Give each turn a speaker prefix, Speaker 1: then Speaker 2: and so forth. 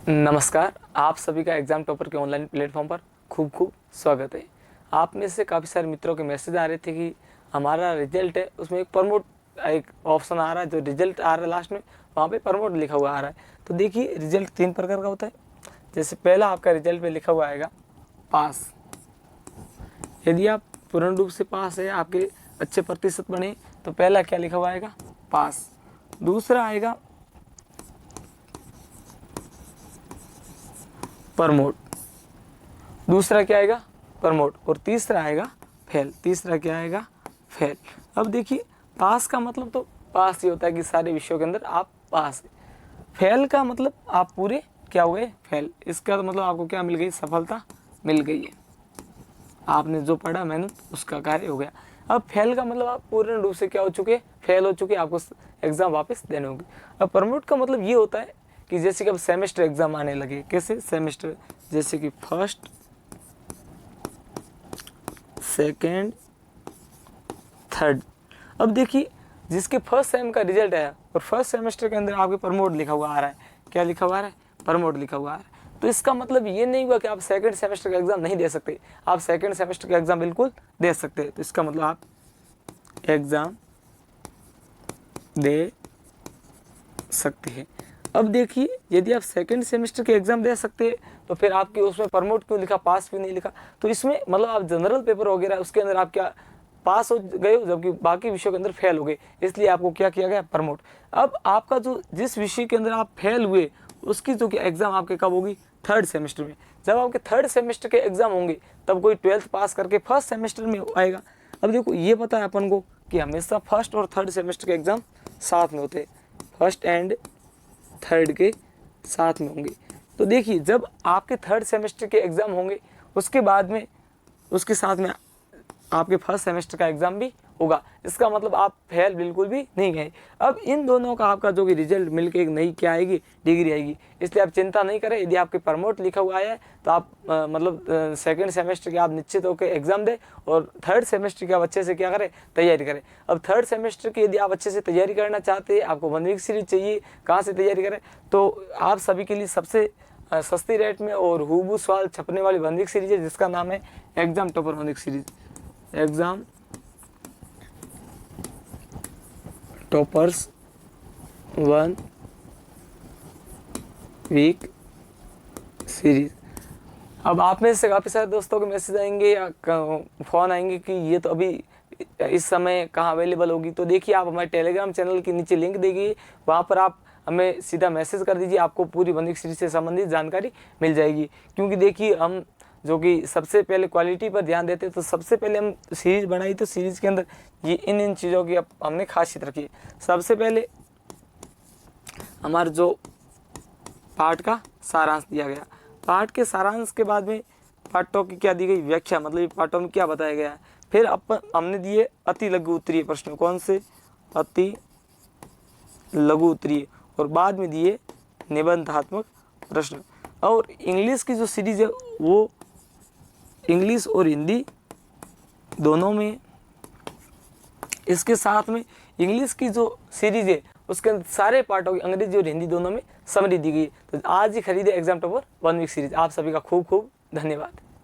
Speaker 1: नमस्कार, आप सभी का एग्ज़ाम टॉपर के ऑनलाइन प्लेटफॉर्म पर खूब खूब स्वागत है। आप में से काफ़ी सारे मित्रों के मैसेज आ रहे थे कि हमारा रिजल्ट है, उसमें एक प्रमोट एक ऑप्शन आ रहा है, जो रिजल्ट आ रहा है लास्ट में वहाँ पे प्रमोट लिखा हुआ आ रहा है। तो देखिए, रिजल्ट 3 प्रकार का होता है। जैसे पहला आपका रिजल्ट में लिखा हुआ आएगा पास। यदि आप पूर्ण रूप से पास है, आपके अच्छे प्रतिशत बने, तो पहला क्या लिखा हुआ आएगा? पास। दूसरा आएगा प्रमोट। दूसरा क्या आएगा? प्रमोट। और तीसरा आएगा फेल। तीसरा क्या आएगा? फेल। अब देखिए, पास का मतलब तो पास ही होता है कि सारे विषयों के अंदर आप पास है। फेल का मतलब आप पूरे क्या हुए? फेल। इसका मतलब आपको क्या मिल गई? सफलता मिल गई है। आपने जो पढ़ा मेहनत, उसका कार्य हो गया। अब फेल का मतलब आप पूर्ण रूप से क्या हो चुके? फेल हो चुके, आपको एग्जाम वापस देने होंगे। अब प्रमोट का मतलब ये होता है कि जैसे कि अब सेमेस्टर एग्जाम आने लगे। कैसे सेमेस्टर? जैसे कि फर्स्ट, सेकेंड, थर्ड। अब देखिए, जिसके फर्स्ट सेम का रिजल्ट आया और फर्स्ट सेमेस्टर के अंदर आपके प्रमोट लिखा हुआ आ रहा है। क्या लिखा हुआ आ रहा है? प्रमोट लिखा हुआ आ रहा है। तो इसका मतलब ये नहीं हुआ कि आप सेकंड सेमेस्टर का एग्जाम नहीं दे सकते। आप सेकंड सेमेस्टर का एग्जाम बिल्कुल दे सकते हैं। तो इसका मतलब आप एग्जाम दे सकते हैं। अब देखिए, यदि आप सेकंड सेमेस्टर के एग्जाम दे सकते हैं, तो फिर आपकी उसमें प्रमोट क्यों लिखा, पास क्यों नहीं लिखा? तो इसमें मतलब आप जनरल पेपर वगैरह उसके अंदर आप क्या पास हो गए हो, जबकि बाकी विषयों के अंदर फेल हो गए, इसलिए आपको क्या किया गया? प्रमोट। अब आपका जो जिस विषय के अंदर आप फेल हुए, उसकी जो एग्जाम आपके कब होगी? थर्ड सेमेस्टर में। जब आपके थर्ड सेमेस्टर के एग्जाम होंगे, तब कोई 12th पास करके फर्स्ट सेमेस्टर में आएगा। अब देखो, ये पता है अपन को कि हमेशा फर्स्ट और थर्ड सेमेस्टर के एग्जाम साथ में होते हैं। फर्स्ट एंड थर्ड के साथ में होंगे। तो देखिए, जब आपके थर्ड सेमेस्टर के एग्ज़ाम होंगे, उसके बाद में उसके साथ में आपके फर्स्ट सेमेस्टर का एग्ज़ाम भी होगा। इसका मतलब आप फेल बिल्कुल भी नहीं गए। अब इन दोनों का आपका जो कि रिजल्ट मिलके एक नई क्या आएगी? डिग्री आएगी। इसलिए आप चिंता नहीं करें। यदि आपके प्रमोट लिखा हुआ है, तो आप मतलब सेकंड सेमेस्टर के आप निश्चित होकर एग्ज़ाम दें, और थर्ड सेमेस्टर के आप अच्छे से क्या करें? तैयारी करें। अब थर्ड सेमेस्टर की यदि आप अच्छे से तैयारी करना चाहते हैं, आपको 1 वीक सीरीज चाहिए, कहाँ से तैयारी करें? तो आप सभी के लिए सबसे सस्ती रेट में और हूबहू सवाल छपने वाली 1 वीक सीरीज है, जिसका नाम है exam topper 1 week series. Exam toppers 1 week series. अब आप में से काफ़ी सारे दोस्तों के मैसेज आएंगे या फ़ोन आएंगे कि ये तो अभी इस समय कहाँ अवेलेबल होगी। तो देखिए, आप हमारे टेलीग्राम चैनल के नीचे लिंक देगी, वहाँ पर आप हमें सीधा मैसेज कर दीजिए, आपको पूरी 1 वीक सीरीज से संबंधित जानकारी मिल जाएगी। क्योंकि देखिए, हम जो कि सबसे पहले क्वालिटी पर ध्यान देते, तो सबसे पहले हम सीरीज बनाई, तो सीरीज के अंदर ये इन चीज़ों की हमने खासियत रखी। सबसे पहले हमारा जो पाठ का सारांश दिया गया, पाठ के सारांश के बाद में पाठों की क्या दी गई? व्याख्या, मतलब पाठों में क्या बताया गया है। फिर हमने दिए अति लघु उत्तरीय प्रश्न। कौन से? अति लघु उत्तरीय। और बाद में दिए निबंधात्मक प्रश्न। और इंग्लिश की जो सीरीज है, वो इंग्लिश और हिंदी दोनों में। इसके साथ में इंग्लिश की जो सीरीज है, उसके अंदर सारे पार्टों की अंग्रेजी और हिंदी दोनों में समरी दी गई। तो आज ही खरीदे एग्जाम टॉपर 1 वीक सीरीज। आप सभी का खूब खूब धन्यवाद।